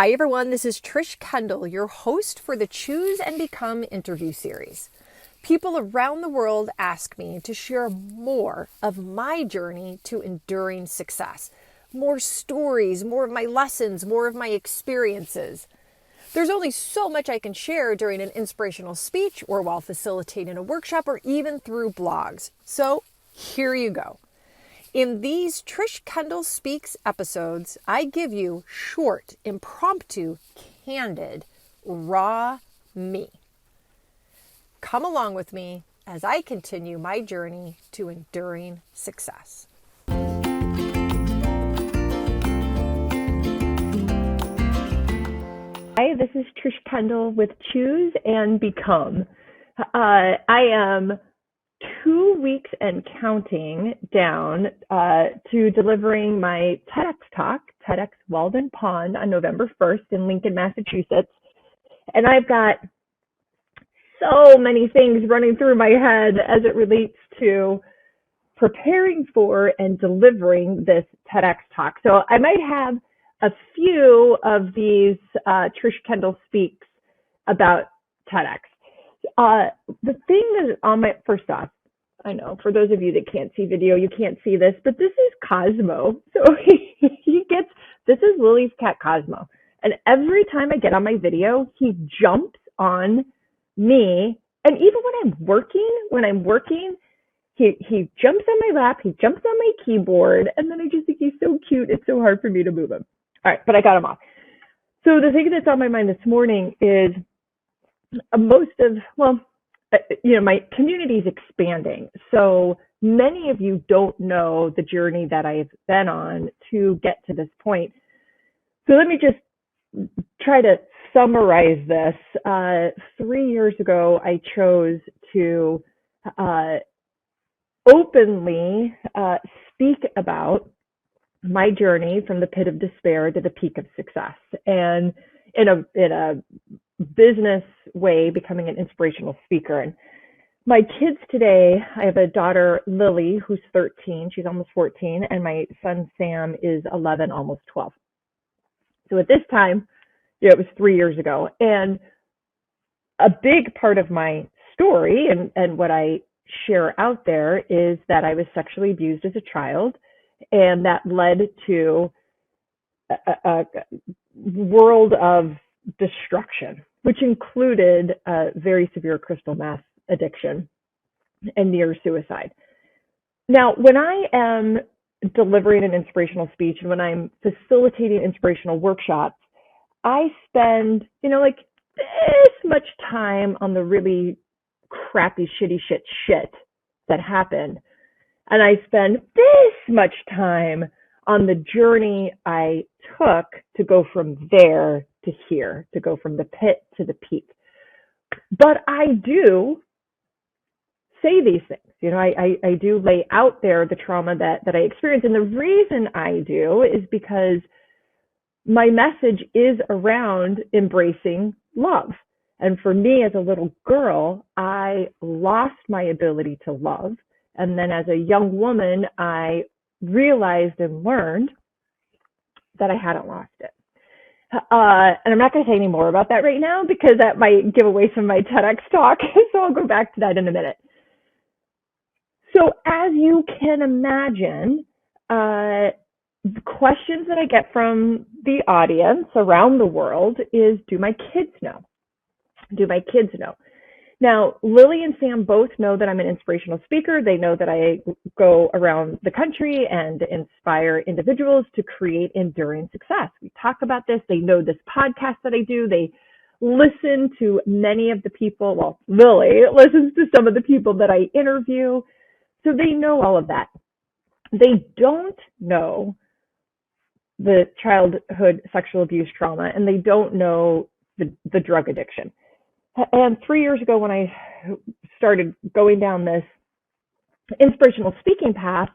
Hi everyone, this is Trish Kendall, your host for the Choose and Become interview series. People around the world ask me to share more of my journey to enduring success, more stories, more of my lessons, more of my experiences. There's only so much I can share during an inspirational speech or while facilitating a workshop or even through blogs. So here you go. In these Trish Kendall Speaks episodes, I give you short, impromptu, candid, raw me. Come along with me as I continue my journey to enduring success. Hi, this is Trish Kendall with Choose and Become. I am 2 weeks and counting down to delivering my TEDx talk, TEDx Walden Pond, on November 1st in Lincoln, Massachusetts. And I've got so many things running through my head as it relates to preparing for and delivering this TEDx talk. So I might have a few of these Trish Kendall Speaks about TEDx. The thing that is on my, first off, I know for those of you that can't see video, you can't see this, but this is Cosmo. So this is Lily's cat Cosmo. And every time I get on my video, he jumps on me. And even when I'm working, he jumps on my lap, he jumps on my keyboard, and then I just think he's so cute. It's so hard for me to move him. All right, but I got him off. So the thing that's on my mind this morning is my community is expanding. So many of you don't know the journey that I've been on to get to this point. So let me just try to summarize this. 3 years ago, I chose to openly speak about my journey from the pit of despair to the peak of success, and in a business way, becoming an inspirational speaker. And my kids today, I have a daughter, Lily, who's 13, she's almost 14, and my son, Sam, is 11, almost 12. So at this time, it was 3 years ago. And a big part of my story and what I share out there is that I was sexually abused as a child, and that led to a world of destruction, which included a very severe crystal meth addiction and near suicide. Now, when I am delivering an inspirational speech and when I'm facilitating inspirational workshops, I spend, this much time on the really crappy, shitty shit that happened. And I spend this much time on the journey I took to go from there to here, to go from the pit to the peak. But I do say these things. I do lay out there the trauma that I experienced. And the reason I do is because my message is around embracing love. And for me as a little girl, I lost my ability to love. And then as a young woman, I realized and learned that I hadn't lost it. And I'm not going to say any more about that right now because that might give away some of my TEDx talk. So I'll go back to that in a minute. So as you can imagine, the questions that I get from the audience around the world is, do my kids know? Do my kids know? Now, Lily and Sam both know that I'm an inspirational speaker. They know that I go around the country and inspire individuals to create enduring success. We talk about this. They know this podcast that I do. They listen to many of the people. Well, Lily listens to some of the people that I interview. So they know all of that. They don't know the childhood sexual abuse trauma, and they don't know the drug addiction. And 3 years ago, when I started going down this inspirational speaking path,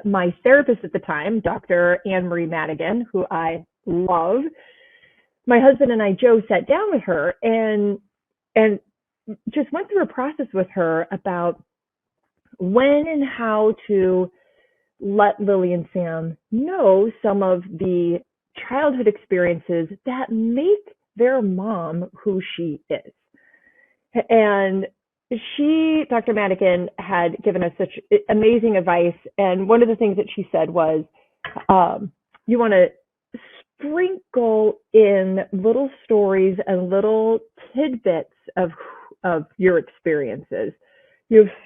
my therapist at the time, Dr. Anne Marie Madigan, who I love, my husband and I, Joe, sat down with her and just went through a process with her about when and how to let Lily and Sam know some of the childhood experiences that make their mom who she is. And Dr. Madigan, had given us such amazing advice. And one of the things that she said was, you want to sprinkle in little stories and little tidbits of your experiences,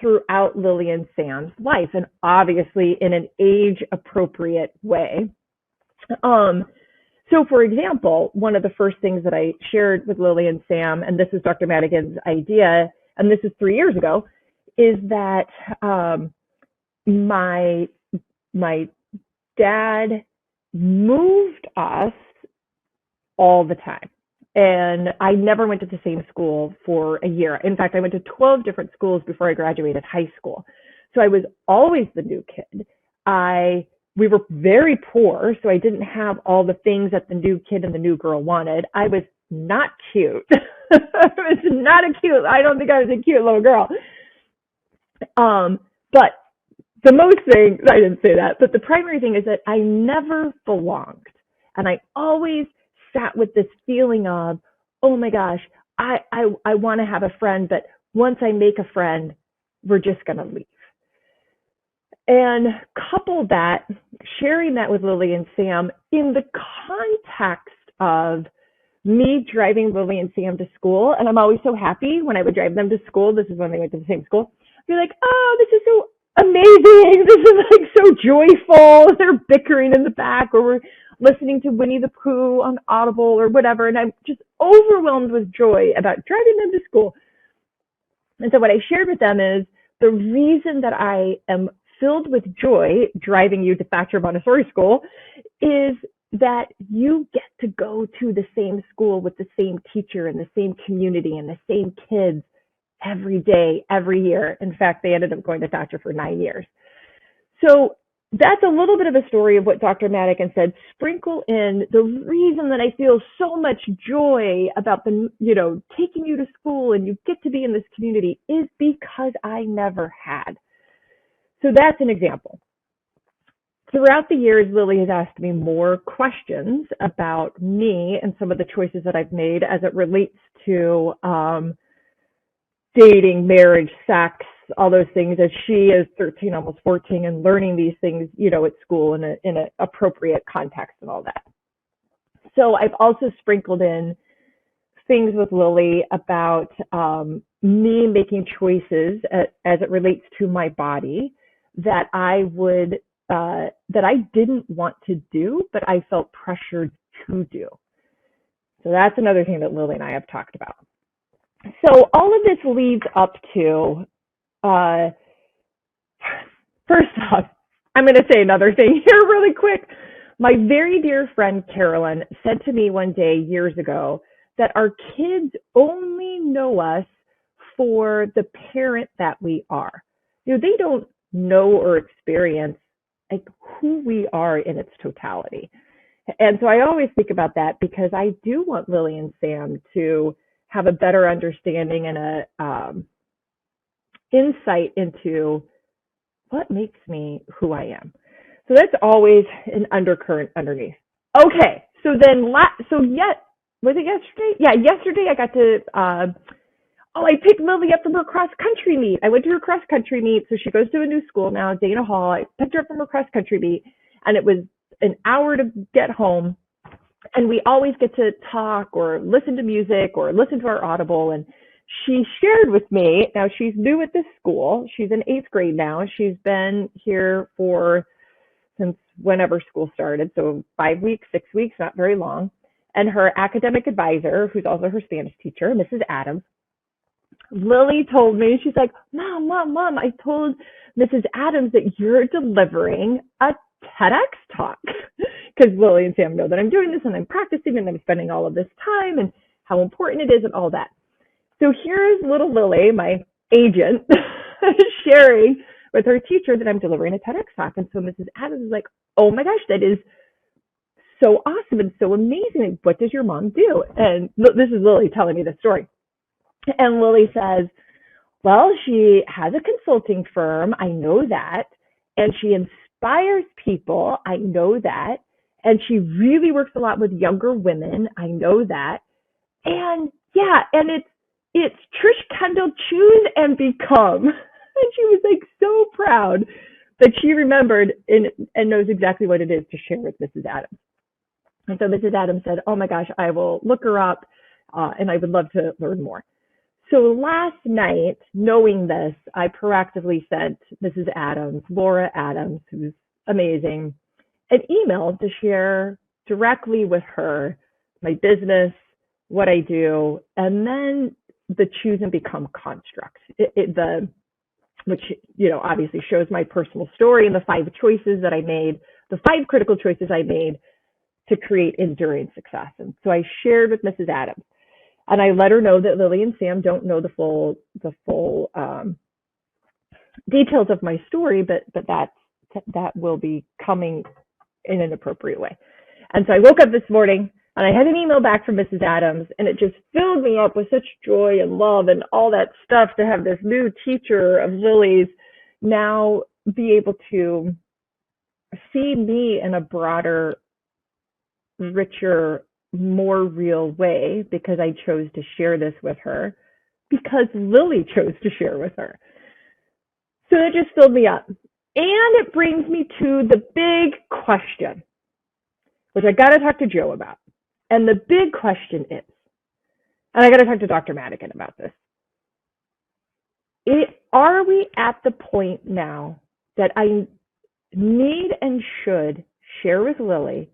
throughout Lily and Sam's life, and obviously in an age appropriate way. So for example, one of the first things that I shared with Lily and Sam, and this is Dr. Madigan's idea, and this is 3 years ago, is that my dad moved us all the time. And I never went to the same school for a year. In fact, I went to 12 different schools before I graduated high school. So I was always the new kid. We were very poor, so I didn't have all the things that the new kid and the new girl wanted. I was not cute. I don't think I was a cute little girl. But the most thing, I didn't say that, but the primary thing is that I never belonged. And I always sat with this feeling of, oh my gosh, I want to have a friend, but once I make a friend, we're just going to leave. And couple that, sharing that with Lily and Sam in the context of me driving Lily and Sam to school. And I'm always so happy when I would drive them to school. This is when they went to the same school. I'd be like, oh, this is so amazing. This is like so joyful. They're bickering in the back, or we're listening to Winnie the Pooh on Audible or whatever. And I'm just overwhelmed with joy about driving them to school. And so what I shared with them is the reason that I am filled with joy driving you to Thatcher Montessori School is that you get to go to the same school with the same teacher and the same community and the same kids every day, every year. In fact, they ended up going to Thatcher for 9 years. So that's a little bit of a story of what Dr. Madigan said. Sprinkle in the reason that I feel so much joy about taking you to school and you get to be in this community is because I never had. So that's an example. Throughout the years, Lily has asked me more questions about me and some of the choices that I've made as it relates to dating, marriage, sex, all those things, as she is 13, almost 14, and learning these things, at school in an appropriate context and all that. So I've also sprinkled in things with Lily about me making choices as it relates to my body that I didn't want to do, but I felt pressured to do. So that's another thing that Lily and I have talked about. So all of this leads up to, first off, I'm going to say another thing here really quick. My very dear friend Carolyn said to me one day years ago that our kids only know us for the parent that we are. They don't know or experience like who we are in its totality. And so I always think about that because I do want Lily and Sam to have a better understanding and a insight into what makes me who I am. So that's always an undercurrent underneath. Okay, so then, was it yesterday? Yeah, yesterday I got to, I picked Lily up from her cross-country meet. I went to her cross-country meet, so she goes to a new school now, Dana Hall. I picked her up from her cross-country meet, and it was an hour to get home. And we always get to talk or listen to music or listen to our Audible. And she shared with me, now she's new at this school. She's in 8th grade now. She's been here since whenever school started. So 5 weeks, 6 weeks, not very long. And her academic advisor, who's also her Spanish teacher, Mrs. Adams, Lily told me, she's like, Mom, I told Mrs. Adams that you're delivering a TEDx talk, because Lily and Sam know that I'm doing this and I'm practicing and I'm spending all of this time and how important it is and all that. So here's little Lily, my agent, sharing with her teacher that I'm delivering a TEDx talk. And so Mrs. Adams is like, oh my gosh, that is so awesome and so amazing. What does your mom do? And this is Lily telling me the story. And Lily says, well, she has a consulting firm. I know that. And she inspires people. I know that. And she really works a lot with younger women. I know that. And yeah, and it's Trish Kendall, Choose and Become. And she was like so proud that she remembered and knows exactly what it is to share with Mrs. Adams. And so Mrs. Adams said, oh my gosh, I will look her up and I would love to learn more. So last night, knowing this, I proactively sent Mrs. Adams, Laura Adams, who's amazing, an email to share directly with her my business, what I do, and then the Choose and Become construct, which obviously shows my personal story and the 5 choices that I made, the 5 critical choices I made to create enduring success. And so I shared with Mrs. Adams, and I let her know that Lily and Sam don't know the full details of my story, but that will be coming in an appropriate way. And so I woke up this morning and I had an email back from Mrs. Adams, and it just filled me up with such joy and love and all that stuff to have this new teacher of Lily's now be able to see me in a broader, richer, more real way because I chose to share this with her, because Lily chose to share with her. So it just filled me up. And it brings me to the big question, which I got to talk to Joe about. And the big question is, and I got to talk to Dr. Madigan about this, are we at the point now that I need and should share with Lily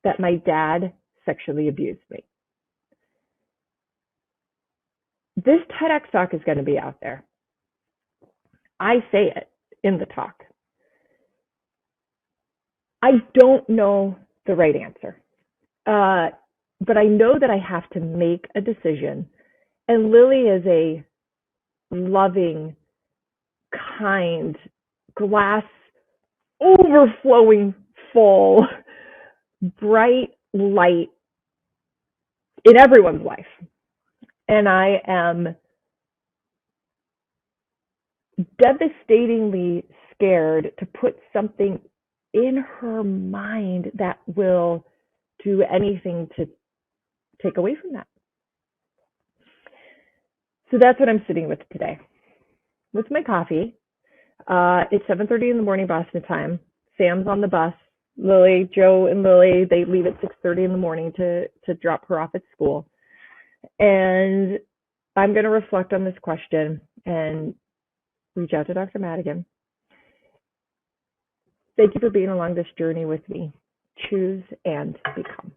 that my dad sexually abused me? This TEDx talk is going to be out there. I say it in the talk. I don't know the right answer, but I know that I have to make a decision. And Lily is a loving, kind, glass overflowing full, bright light in everyone's life. And I am devastatingly scared to put something in her mind that will do anything to take away from that. So that's what I'm sitting with today. With my coffee. It's 7:30 in the morning Boston time. Sam's on the bus. Joe and Lily, they leave at 6:30 in the morning to drop her off at school. And I'm going to reflect on this question and reach out to Dr. Madigan. Thank you for being along this journey with me. Choose and become.